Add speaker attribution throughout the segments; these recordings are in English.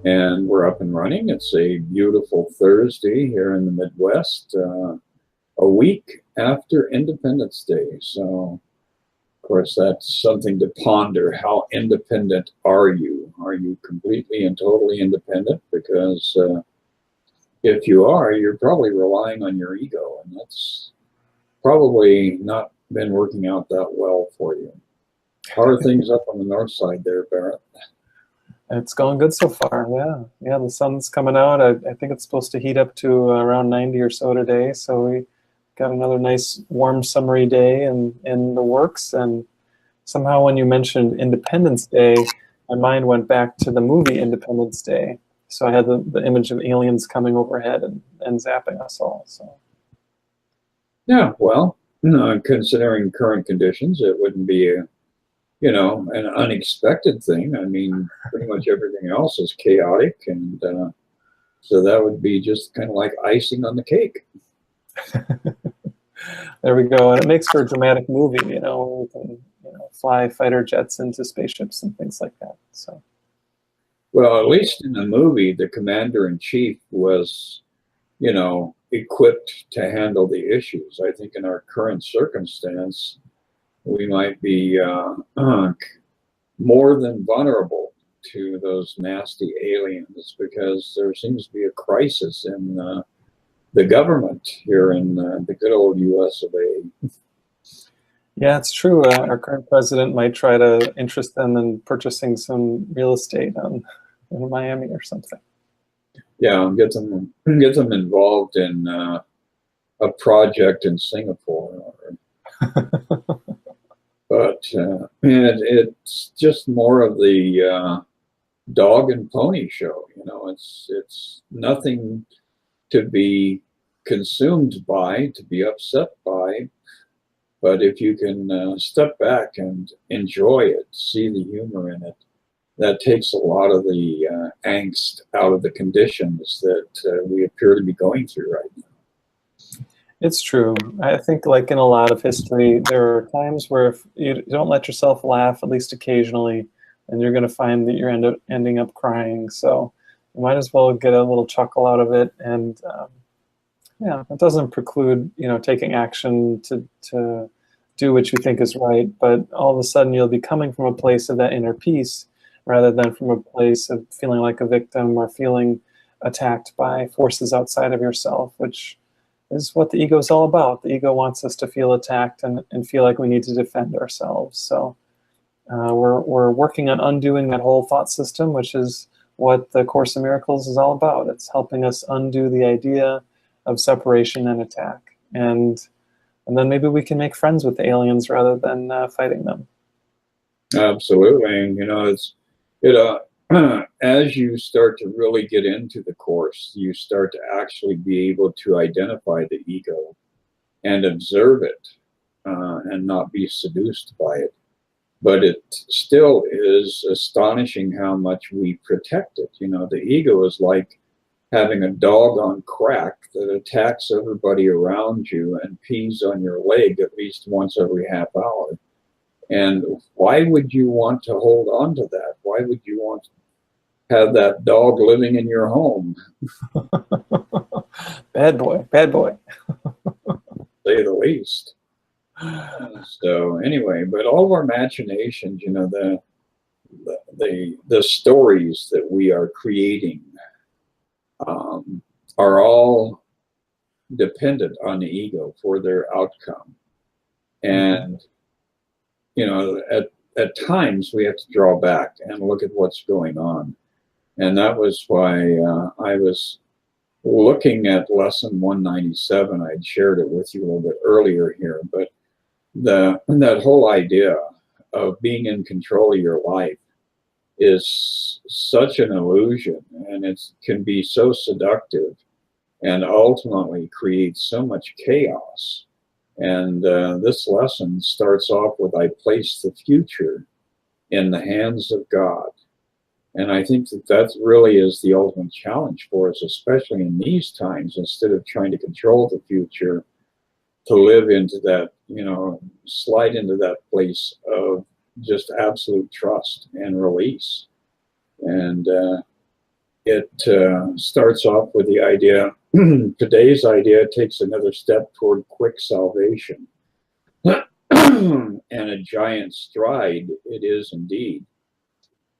Speaker 1: and we're up and running. It's a beautiful Thursday here in the Midwest, a week after Independence Day. So, of course, that's something to ponder. How independent are you? Are you completely and totally independent? Because if you are, you're probably relying on your ego, and that's probably not been working out that well for you. How are things up on the north side there, Barret?
Speaker 2: It's going good so far, yeah. Yeah, the sun's coming out. I think it's supposed to heat up to around 90 or so today, so we got another nice warm summery day in the works. And somehow when you mentioned Independence Day, my mind went back to the movie Independence Day. So I had the image of aliens coming overhead and zapping us all. So
Speaker 1: Yeah, well, considering current conditions, it wouldn't be an unexpected thing. I mean, pretty much everything else is chaotic, and so that would be just kind of like icing on the cake.
Speaker 2: There we go, and it makes for a dramatic movie. We can fly fighter jets into spaceships and things like that. So.
Speaker 1: Well, at least in the movie, the commander-in-chief was, equipped to handle the issues. I think in our current circumstance, we might be more than vulnerable to those nasty aliens, because there seems to be a crisis in the government here in the good old US of A.
Speaker 2: Yeah, it's true. Our current president might try to interest them in purchasing some real estate in Miami or something.
Speaker 1: Yeah, get them involved in a project in Singapore. But it's just more of the dog and pony show. It's nothing to be consumed by, to be upset by. But if you can step back and enjoy it, see the humor in it, that takes a lot of the angst out of the conditions that we appear to be going through right now.
Speaker 2: It's true. I think, like in a lot of history, there are times where if you don't let yourself laugh, at least occasionally, and you're going to find that you're ending up crying. So you might as well get a little chuckle out of it. And yeah, it doesn't preclude taking action to do what you think is right. But all of a sudden, you'll be coming from a place of that inner peace, rather than from a place of feeling like a victim or feeling attacked by forces outside of yourself, which is what the ego is all about. The ego wants us to feel attacked and feel like we need to defend ourselves. So we're working on undoing that whole thought system, which is what the Course in Miracles is all about. It's helping us undo the idea of separation and attack. And then maybe we can make friends with the aliens rather than fighting them.
Speaker 1: Absolutely. As you start to really get into the Course, you start to actually be able to identify the ego and observe it and not be seduced by it. But it still is astonishing how much we protect it. The ego is like having a dog on crack that attacks everybody around you and pees on your leg at least once every half hour. And why would you want to hold on to that? Why would you want to have that dog living in your home?
Speaker 2: Bad boy, bad boy.
Speaker 1: Say the least. So anyway, but all of our machinations, the stories that we are creating are all dependent on the ego for their outcome. And at times we have to draw back and look at what's going on. And that was why I was looking at lesson 197. I'd shared it with you a little bit earlier here, but that whole idea of being in control of your life is such an illusion, and it can be so seductive and ultimately creates so much chaos. And this lesson starts off with, I place the future in the hands of God. And I think that really is the ultimate challenge for us, especially in these times. Instead of trying to control the future, to live into that, slide into that place of just absolute trust and release. And it starts off with the idea, today's idea takes another step toward quick salvation. And a giant stride it is indeed.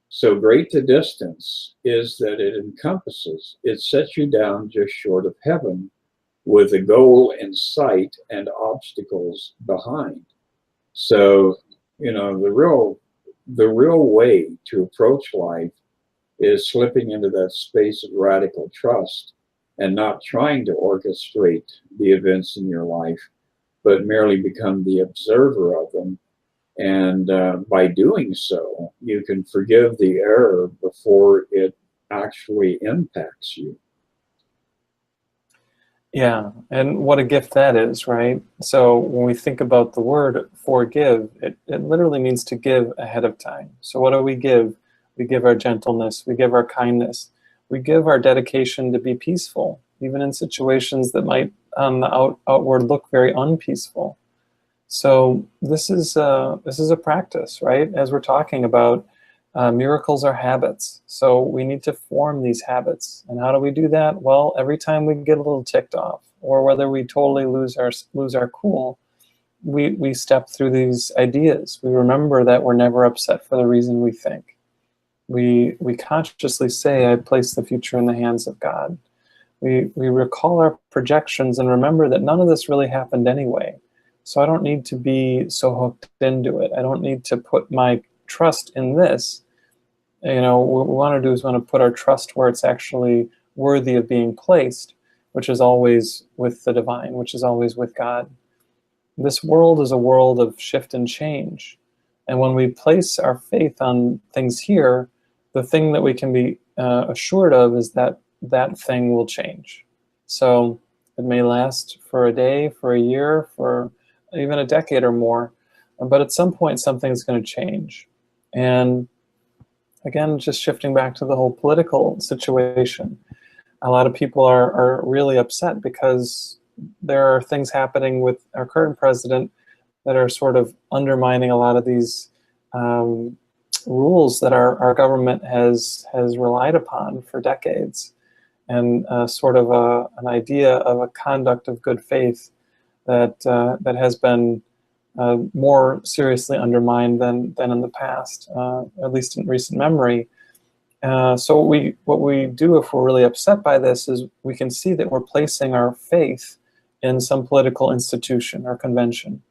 Speaker 1: So great the distance is that it encompasses, it sets you down just short of heaven, with a goal in sight and obstacles behind. So, you know, the real way to approach life is slipping into that space of radical trust and not trying to orchestrate the events in your life, but merely become the observer of them. And by doing so, you can forgive the error before it actually impacts you.
Speaker 2: Yeah, and what a gift that is, right? So when we think about the word forgive, it literally means to give ahead of time. So what do we give? We give our gentleness, we give our kindness, we give our dedication to be peaceful, even in situations that might on the outward look very unpeaceful. So this is a practice, right? As we're talking about, miracles are habits. So we need to form these habits. And how do we do that? Well, every time we get a little ticked off, or whether we totally lose our cool, we step through these ideas. We remember that we're never upset for the reason we think. We consciously say, I place the future in the hands of God. We recall our projections and remember that none of this really happened anyway. So I don't need to be so hooked into it. I don't need to put my trust in this. You know, what we want to do is we want to put our trust where it's actually worthy of being placed, which is always with the divine, which is always with God. This world is a world of shift and change. And when we place our faith on things here, the thing that we can be assured of is that that thing will change. So it may last for a day, for a year, for even a decade or more, but at some point something's going to change. And again, just shifting back to the whole political situation, a lot of people are really upset because there are things happening with our current president that are sort of undermining a lot of these rules that our government has relied upon for decades, and sort of an idea of a conduct of good faith that has been more seriously undermined than in the past, at least in recent memory. So what we do if we're really upset by this is we can see that we're placing our faith in some political institution or convention.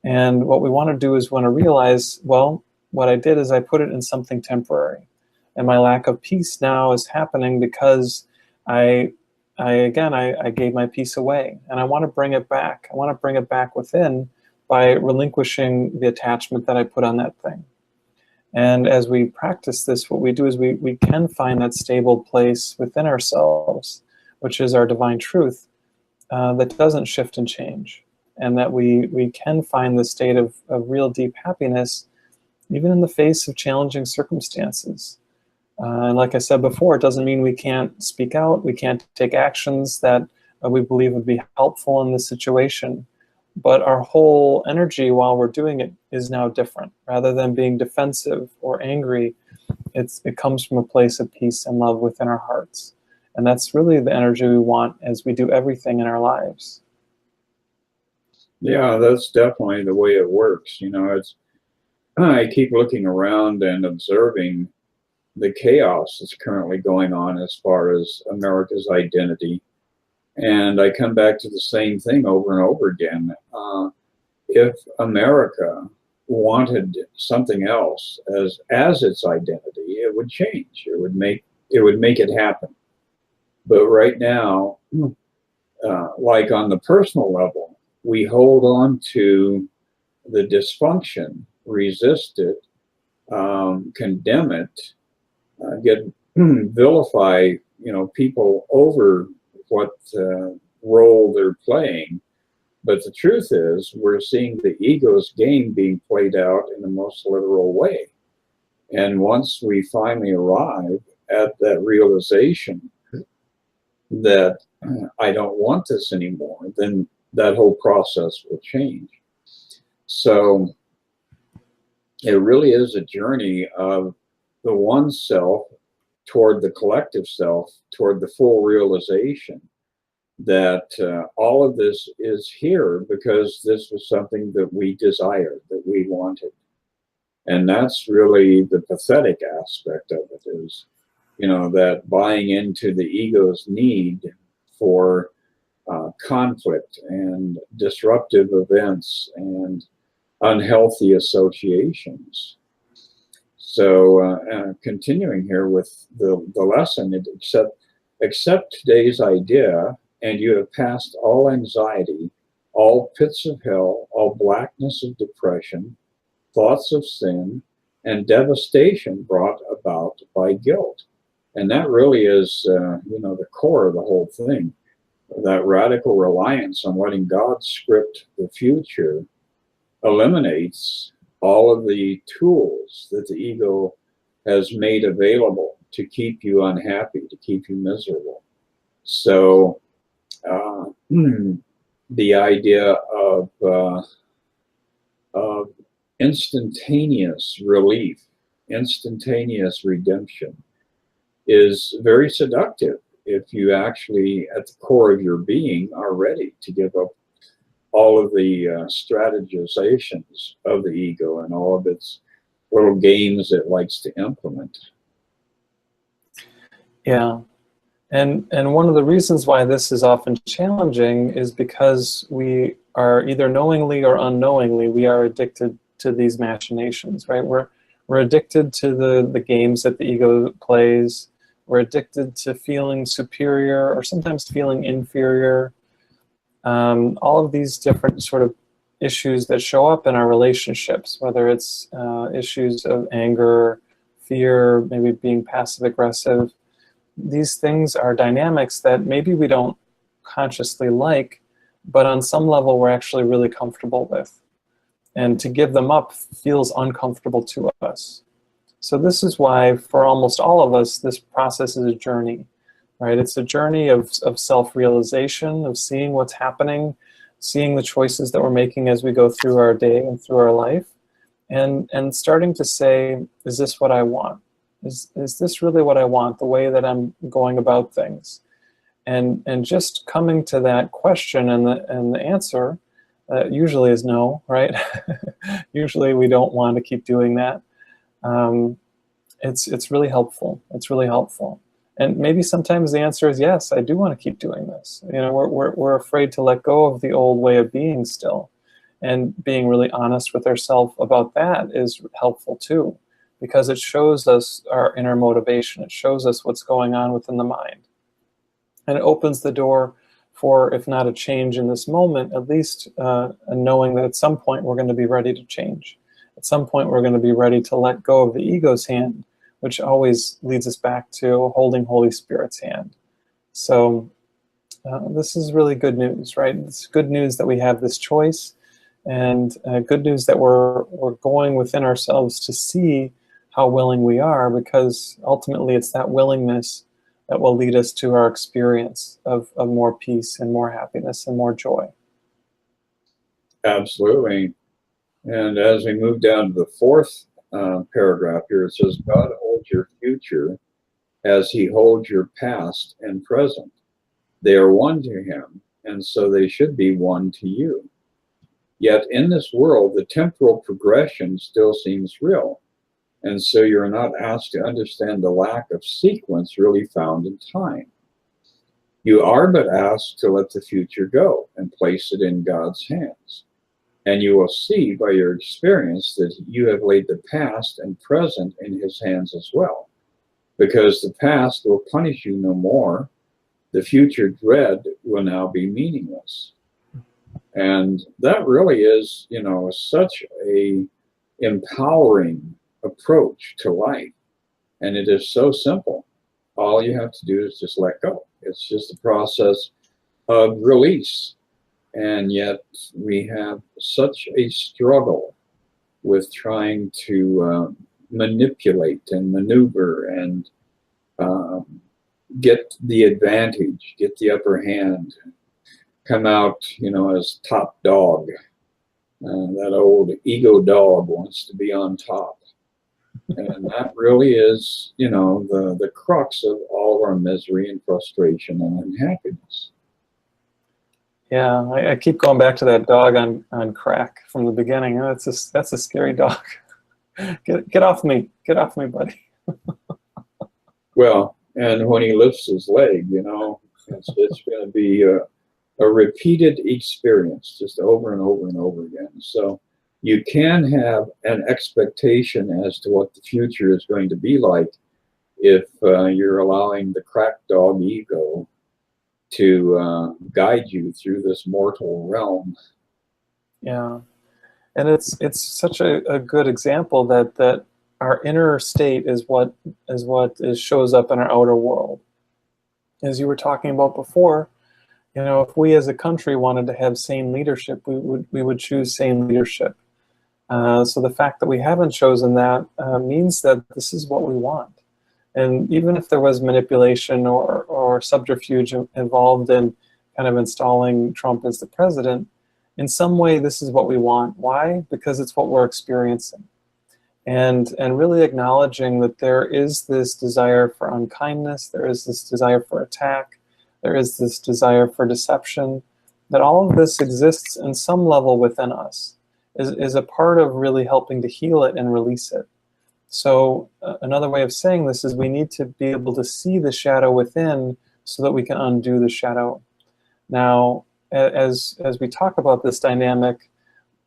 Speaker 2: And what we want to do is want to realize, well, what I did is I put it in something temporary. And my lack of peace now is happening because I gave my peace away, and I want to bring it back. I want to bring it back within by relinquishing the attachment that I put on that thing. And as we practice this, what we do is we can find that stable place within ourselves, which is our divine truth, that doesn't shift and change, and that we can find the state of real deep happiness, even in the face of challenging circumstances. And like I said before, it doesn't mean we can't speak out, we can't take actions that we believe would be helpful in this situation. But our whole energy while we're doing it is now different. Rather than being defensive or angry, it comes from a place of peace and love within our hearts. And that's really the energy we want as we do everything in our lives.
Speaker 1: Yeah, that's definitely the way it works. You know, I keep looking around and observing the chaos that's currently going on as far as America's identity. And I come back to the same thing over and over again. If America wanted something else as its identity, it would change. It would make it happen. But right now, like on the personal level, we hold on to the dysfunction, resist it, condemn it, vilify, people over what role they're playing. But the truth is, we're seeing the ego's game being played out in the most literal way. And once we finally arrive at that realization that I don't want this anymore, then that whole process will change. So it really is a journey of the one self toward the collective self, toward the full realization that all of this is here because this was something that we desired, that we wanted. And that's really the pathetic aspect of it, is, you know, that buying into the ego's need for conflict and disruptive events and unhealthy associations. So continuing here with the lesson, accept today's idea, and you have passed all anxiety, all pits of hell, all blackness of depression, thoughts of sin, and devastation brought about by guilt. And that really is, you know, the core of the whole thing. That radical reliance on letting God script the future eliminates all of the tools that the ego has made available to keep you unhappy, to keep you miserable. So the idea of instantaneous relief, instantaneous redemption is very seductive if you actually, at the core of your being, are ready to give up all of the strategizations of the ego and all of its little games it likes to implement.
Speaker 2: Yeah. And one of the reasons why this is often challenging is because we are either knowingly or unknowingly, we are addicted to these machinations, right? We're addicted to the games that the ego plays. We're addicted to feeling superior or sometimes feeling inferior. All of these different sort of issues that show up in our relationships, whether it's issues of anger, fear, maybe being passive aggressive. These things are dynamics that maybe we don't consciously like, but on some level we're actually really comfortable with. And to give them up feels uncomfortable to us. So this is why, for almost all of us, this process is a journey, right? It's a journey of self-realization, of seeing what's happening, seeing the choices that we're making as we go through our day and through our life, and starting to say, is this what I want? Is this really what I want, the way that I'm going about things? And just coming to that question, and the answer usually is no, right? Usually we don't want to keep doing that. It's really helpful. It's really helpful. And maybe sometimes the answer is yes, I do want to keep doing this. You know, we're afraid to let go of the old way of being still. And being really honest with ourselves about that is helpful too, because it shows us our inner motivation. It shows us what's going on within the mind. And it opens the door for, if not a change in this moment, at least a knowing that at some point we're going to be ready to change. At some point we're going to be ready to let go of the ego's hand, which always leads us back to holding Holy Spirit's hand. So this is really good news, right? It's good news that we have this choice, and good news that we're going within ourselves to see how willing we are, because ultimately it's that willingness that will lead us to our experience of more peace and more happiness and more joy.
Speaker 1: Absolutely. And as we move down to the fourth paragraph here, it says, God holds your future as he holds your past and present. They are one to him, and so they should be one to you. Yet in this world, the temporal progression still seems real. And so you're not asked to understand the lack of sequence really found in time. You are but asked to let the future go and place it in God's hands. And you will see by your experience that you have laid the past and present in his hands as well. Because the past will punish you no more. The future dread will now be meaningless. And that really is, you know, such a empowering approach to life. And it is so simple. All you have to do is just let go. It's just a process of release. And yet we have such a struggle with trying to manipulate and maneuver and get the advantage, get the upper hand, come out, you know, as top dog. That old ego dog wants to be on top. And that really is, you know, the crux of all of our misery and frustration and unhappiness.
Speaker 2: Yeah, I keep going back to that dog on crack from the beginning. That's a scary dog. Get off me. Get off me, buddy.
Speaker 1: Well, and when he lifts his leg, you know, it's going to be a repeated experience just over and over and over again. So you can have an expectation as to what the future is going to be like if you're allowing the crack dog ego to guide you through this mortal realm.
Speaker 2: Yeah, and it's such a good example that our inner state is what shows up in our outer world. As you were talking about before, you know, if we as a country wanted to have sane leadership, we would choose sane leadership. So the fact that we haven't chosen that means that this is what we want. And even if there was manipulation or subterfuge involved in kind of installing Trump as the president, in some way this is what we want. Why? Because it's what we're experiencing. And really acknowledging that there is this desire for unkindness, there is this desire for attack, there is this desire for deception, that all of this exists in some level within us, is a part of really helping to heal it and release it. So another way of saying this is we need to be able to see the shadow within so that we can undo the shadow. Now, as we talk about this dynamic,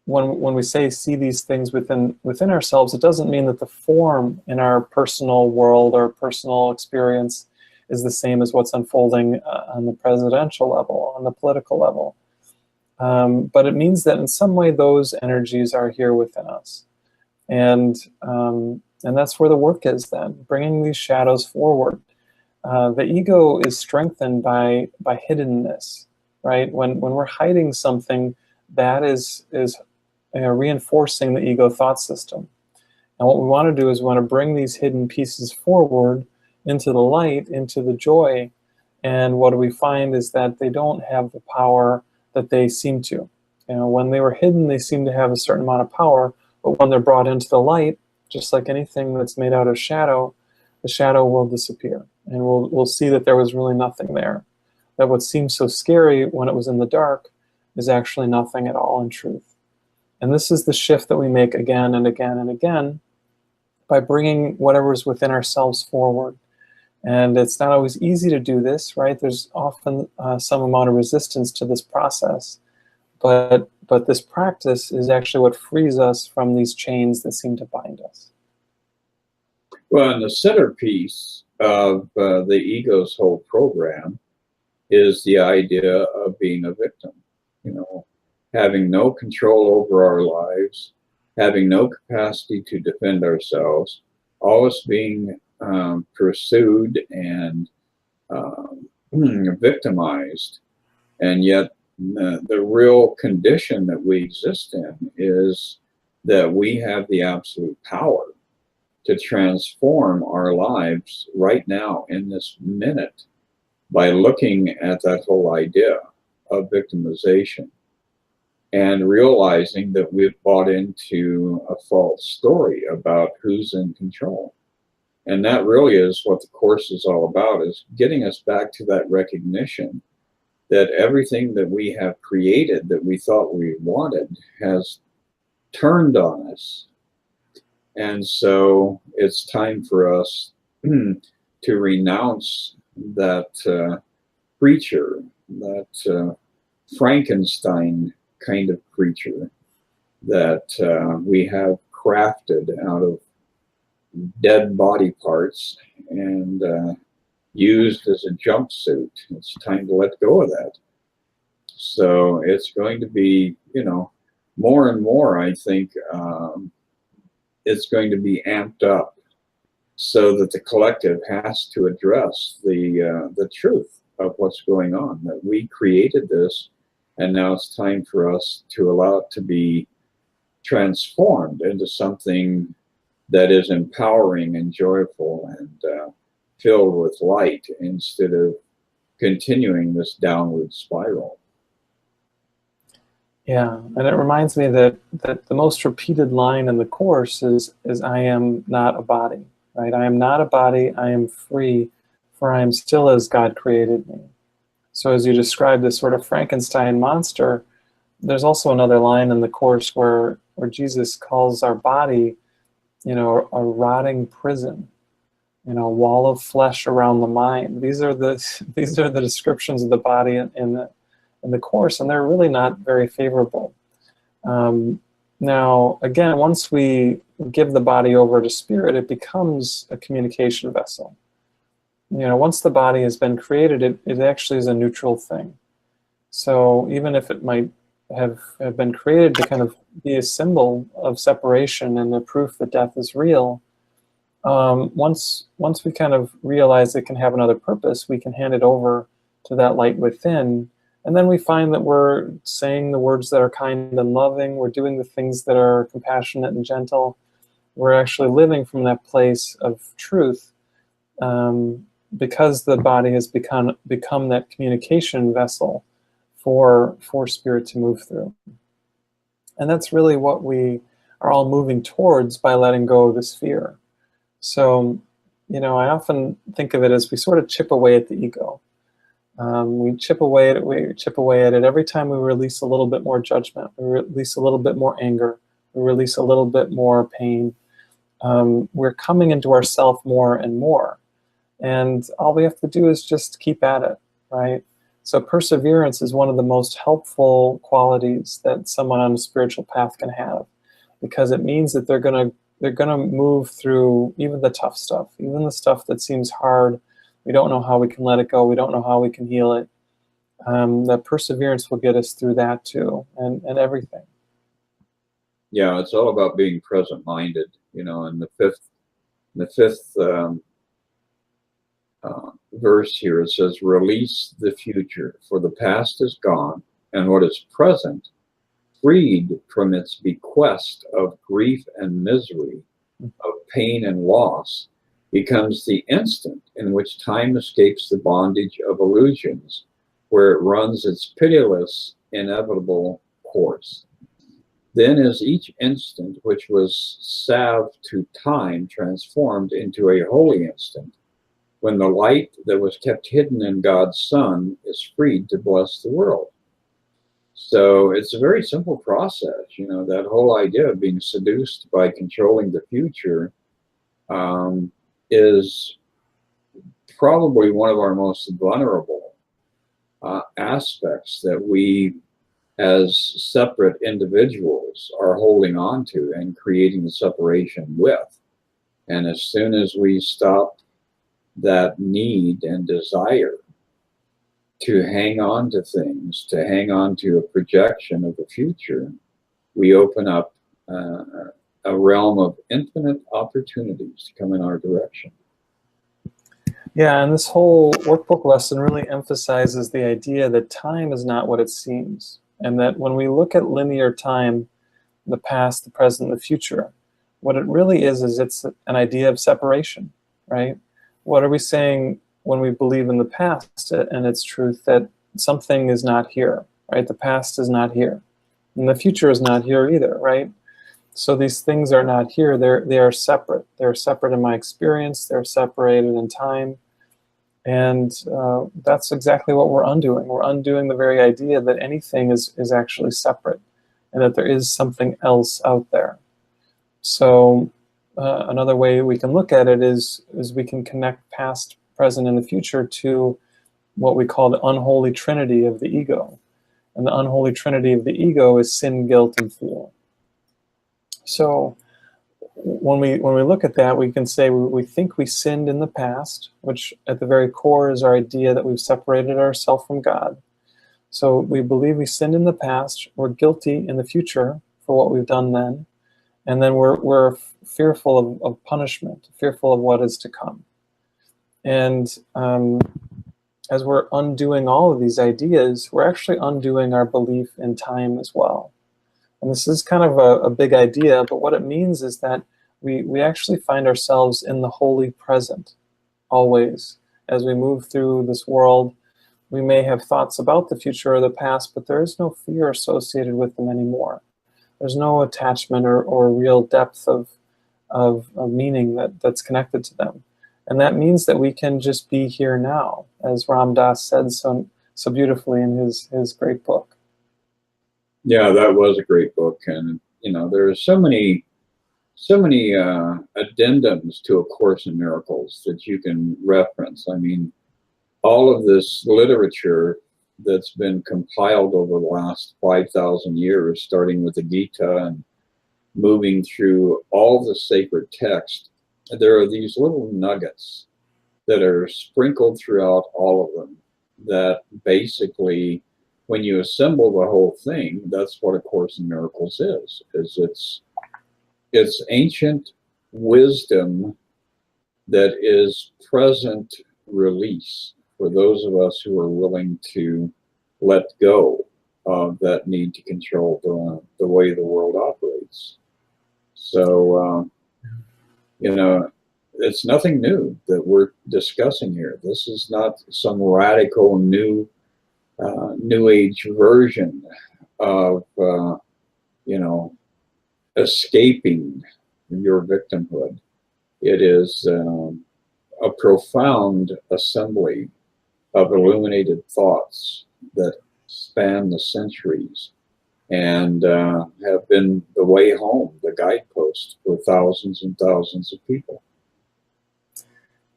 Speaker 2: when we say see these things within ourselves, it doesn't mean that the form in our personal world or personal experience is the same as what's unfolding on the presidential level, on the political level. But it means that in some way those energies are here within us. And that's where the work is then, bringing these shadows forward. The ego is strengthened by hiddenness, right? When we're hiding something, that is reinforcing the ego thought system. And what we want to do is we want to bring these hidden pieces forward into the light, into the joy. And what we find is that they don't have the power that they seem to. You know, when they were hidden, they seem to have a certain amount of power, but when they're brought into the light, just like anything that's made out of shadow, the shadow will disappear. And we'll see that there was really nothing there. That what seemed so scary when it was in the dark is actually nothing at all in truth. And this is the shift that we make again and again and again by bringing whatever's within ourselves forward. And it's not always easy to do this, right? There's often some amount of resistance to this process. But this practice is actually what frees us from these chains that seem to bind us.
Speaker 1: Well, and the centerpiece of the ego's whole program is the idea of being a victim. You know, having no control over our lives, having no capacity to defend ourselves, always being pursued and victimized. And yet the real condition that we exist in is that we have the absolute power to transform our lives right now in this minute by looking at that whole idea of victimization and realizing that we've bought into a false story about who's in control. And that really is what the course is all about, is getting us back to that recognition that everything that we have created that we thought we wanted has turned on us. And so it's time for us to renounce that creature, that Frankenstein kind of creature that we have crafted out of dead body parts and used as a jumpsuit. It's time to let go of that. So it's going to be, you know, more and more, I think, it's going to be amped up so that the collective has to address the truth of what's going on, that we created this, and now it's time for us to allow it to be transformed into something that is empowering and joyful and filled with light instead of continuing this downward spiral.
Speaker 2: Yeah, and it reminds me that the most repeated line in the Course is I am not a body, right? I am not a body, I am free, for I am still as God created me. So as you describe this sort of Frankenstein monster, there's also another line in the Course where Jesus calls our body, you know, a rotting prison, you know, a wall of flesh around the mind. These are the descriptions of the body in the Course, and they're really not very favorable. Now, again, once we give the body over to spirit, it becomes a communication vessel. You know, once the body has been created, it actually is a neutral thing. So even if it might have been created to kind of be a symbol of separation and the proof that death is real, once we kind of realize it can have another purpose, we can hand it over to that light within. And then we find that we're saying the words that are kind and loving, we're doing the things that are compassionate and gentle, we're actually living from that place of truth, because the body has become that communication vessel for spirit to move through. And that's really what we are all moving towards by letting go of this fear. So, you know, I often think of it as we sort of chip away at the ego. We chip away at it every time we release a little bit more judgment, we release a little bit more anger, we release a little bit more pain. We're coming into ourself more and more. And all we have to do is just keep at it, right? So perseverance is one of the most helpful qualities that someone on a spiritual path can have, because it means that they're gonna move through even the tough stuff, even the stuff that seems hard. We don't know how we can let it go. We don't know how we can heal it. That perseverance will get us through that too, and everything.
Speaker 1: Yeah, it's all about being present-minded. You know, in the fifth verse here, it says, "Release the future, for the past is gone, and what is present, freed from its bequest of grief and misery, of pain and loss, becomes the instant in which time escapes the bondage of illusions, where it runs its pitiless, inevitable course. Then is each instant which was salved to time transformed into a holy instant, when the light that was kept hidden in God's Son is freed to bless the world." So it's a very simple process. You know, that whole idea of being seduced by controlling the future is probably one of our most vulnerable aspects that we as separate individuals are holding on to and creating the separation with. And as soon as we stop that need and desire to hang on to things, to hang on to a projection of the future, we open up a realm of infinite opportunities to come in our direction.
Speaker 2: Yeah, and this whole workbook lesson really emphasizes the idea that time is not what it seems, and that when we look at linear time, the past, the present, the future, what it really is it's an idea of separation, right? What are we saying when we believe in the past and its truth, that something is not here, right? The past is not here, and the future is not here either, right? So these things are not here. They are separate. They're separate in my experience. They're separated in time. And that's exactly what we're undoing. We're undoing the very idea that anything is actually separate, and that there is something else out there. So another way we can look at it is we can connect past, present, and the future to what we call the unholy trinity of the ego. And the unholy trinity of the ego is sin, guilt, and fear. So when we look at that, we can say we think we sinned in the past, which at the very core is our idea that we've separated ourselves from God. So we believe we sinned in the past, we're guilty in the future for what we've done then, and then we're fearful of punishment, fearful of what is to come. And as we're undoing all of these ideas, we're actually undoing our belief in time as well. And this is kind of a big idea, but what it means is that we actually find ourselves in the holy present, always. As we move through this world, we may have thoughts about the future or the past, but there is no fear associated with them anymore. There's no attachment or real depth of meaning that's connected to them. And that means that we can just be here now, as Ram Dass said so beautifully in his great book.
Speaker 1: Yeah, that was a great book. And, you know, there are so many addendums to A Course in Miracles that you can reference. I mean, all of this literature that's been compiled over the last 5,000 years, starting with the Gita and moving through all the sacred text, there are these little nuggets that are sprinkled throughout all of them that basically, when you assemble the whole thing, that's what A Course in Miracles is it's ancient wisdom that is present release for those of us who are willing to let go of that need to control the way the world operates. So, you know, it's nothing new that we're discussing here. This is not some radical new age version of, you know, escaping your victimhood. It is a profound assembly of illuminated thoughts that span the centuries and have been the way home, the guidepost for thousands and thousands of people.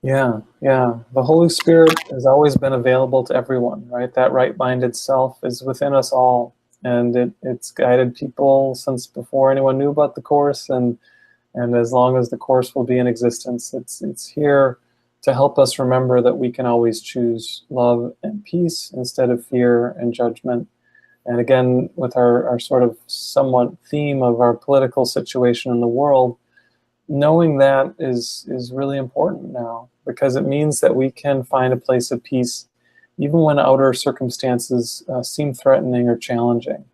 Speaker 2: Yeah, yeah. The Holy Spirit has always been available to everyone, right? That right-minded self is within us all, and it's guided people since before anyone knew about the Course, and as long as the Course will be in existence, it's here to help us remember that we can always choose love and peace instead of fear and judgment. And again, with our sort of somewhat theme of our political situation in the world, knowing that is really important now, because it means that we can find a place of peace even when outer circumstances seem threatening or challenging.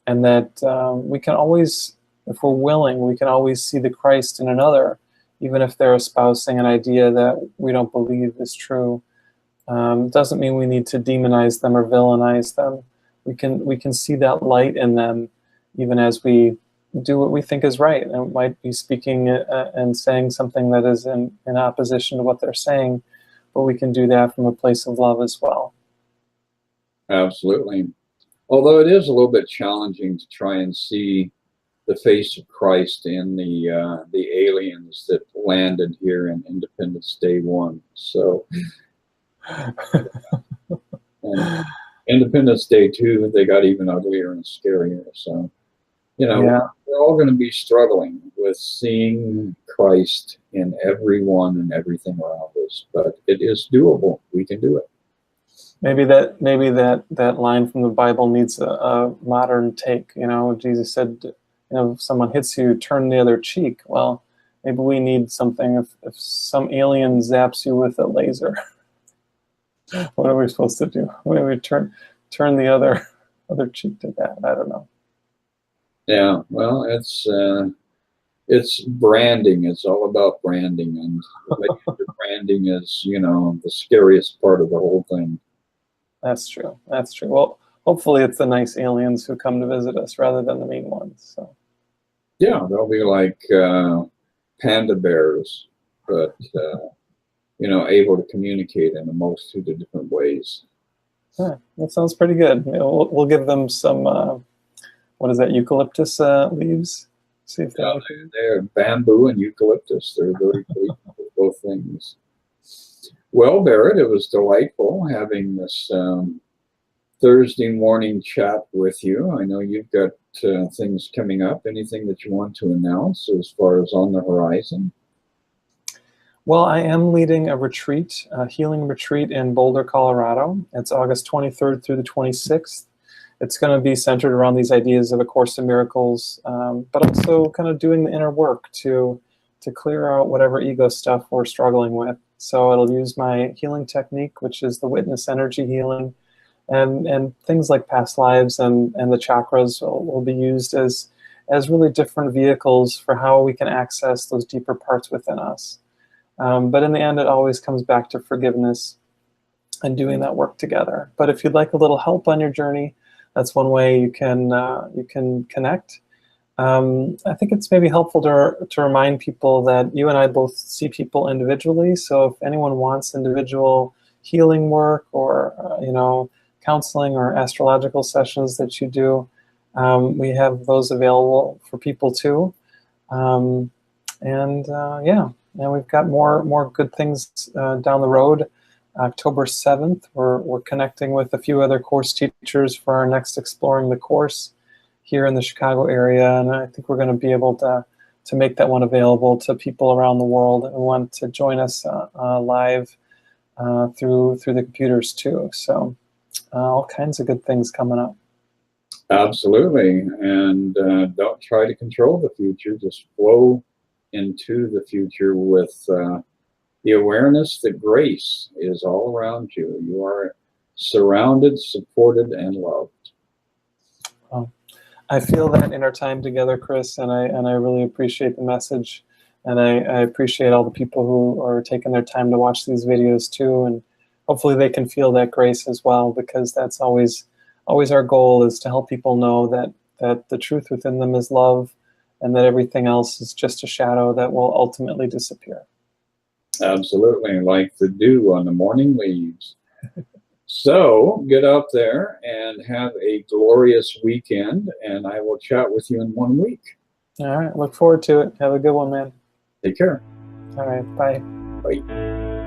Speaker 2: And that we can always, if we're willing, we can always see the Christ in another, even if they're espousing an idea that we don't believe is true. Doesn't mean we need to demonize them or villainize them. We can see that light in them, even as we do what we think is right. And it might be speaking and saying something that is in opposition to what they're saying, but we can do that from a place of love as well.
Speaker 1: Absolutely. Although it is a little bit challenging to try and see the face of Christ in the aliens that landed here in Independence Day 1. So, and Independence Day 2, they got even uglier and scarier. So, you know,
Speaker 2: yeah.
Speaker 1: We're all going to be struggling with seeing Christ in everyone and everything around us, but it is doable. We can do it.
Speaker 2: Maybe that line from the Bible needs a modern take. You know, Jesus said, you know, if someone hits you, turn the other cheek. Well, maybe we need something. If some alien zaps you with a laser, what are we supposed to do? We turn the other cheek to that. I don't know.
Speaker 1: Yeah, well, it's branding. It's all about branding, and the branding is, you know, the scariest part of the whole thing.
Speaker 2: That's true. That's true. Well, hopefully it's the nice aliens who come to visit us rather than the mean ones. So.
Speaker 1: Yeah, they'll be like panda bears, but you know, able to communicate in a multitude of different ways.
Speaker 2: Yeah, that sounds pretty good. You know, we'll give them some. What is that? Eucalyptus leaves. See if
Speaker 1: they're bamboo and eucalyptus. They're very great for both things. Well, Barret, it was delightful having this Thursday morning chat with you. I know you've got things coming up. Anything that you want to announce as far as on the horizon?
Speaker 2: Well, I am leading a retreat, a healing retreat in Boulder, Colorado. It's August 23rd through the 26th. It's going to be centered around these ideas of A Course in Miracles, but also kind of doing the inner work to clear out whatever ego stuff we're struggling with. So it'll use my healing technique, which is the witness energy healing, and things like past lives and the chakras will be used as really different vehicles for how we can access those deeper parts within us. But in the end, it always comes back to forgiveness and doing that work together. But if you'd like a little help on your journey, that's one way you can connect. I think it's maybe helpful to remind people that you and I both see people individually. So if anyone wants individual healing work, or counseling or astrological sessions that you do, we have those available for people too. Yeah, and we've got more good things down the road. October 7th, we're connecting with a few other course teachers for our next Exploring the Course here in the Chicago area, and I think we're going to be able to make that one available to people around the world who want to join us live through the computers too. So all kinds of good things coming up.
Speaker 1: Absolutely, and don't try to control the future. Just flow into the future with the awareness that grace is all around you. You are surrounded, supported, and loved.
Speaker 2: Well, I feel that in our time together, Chris, and I really appreciate the message, and I appreciate all the people who are taking their time to watch these videos too, and hopefully they can feel that grace as well, because that's always our goal, is to help people know that the truth within them is love, and that everything else is just a shadow that will ultimately disappear.
Speaker 1: Absolutely, like the dew on the morning leaves. So get out there and have a glorious weekend, and I will chat with you in 1 week.
Speaker 2: All right, look forward to it. Have a good one, man.
Speaker 1: Take care.
Speaker 2: All right, bye.
Speaker 1: Bye.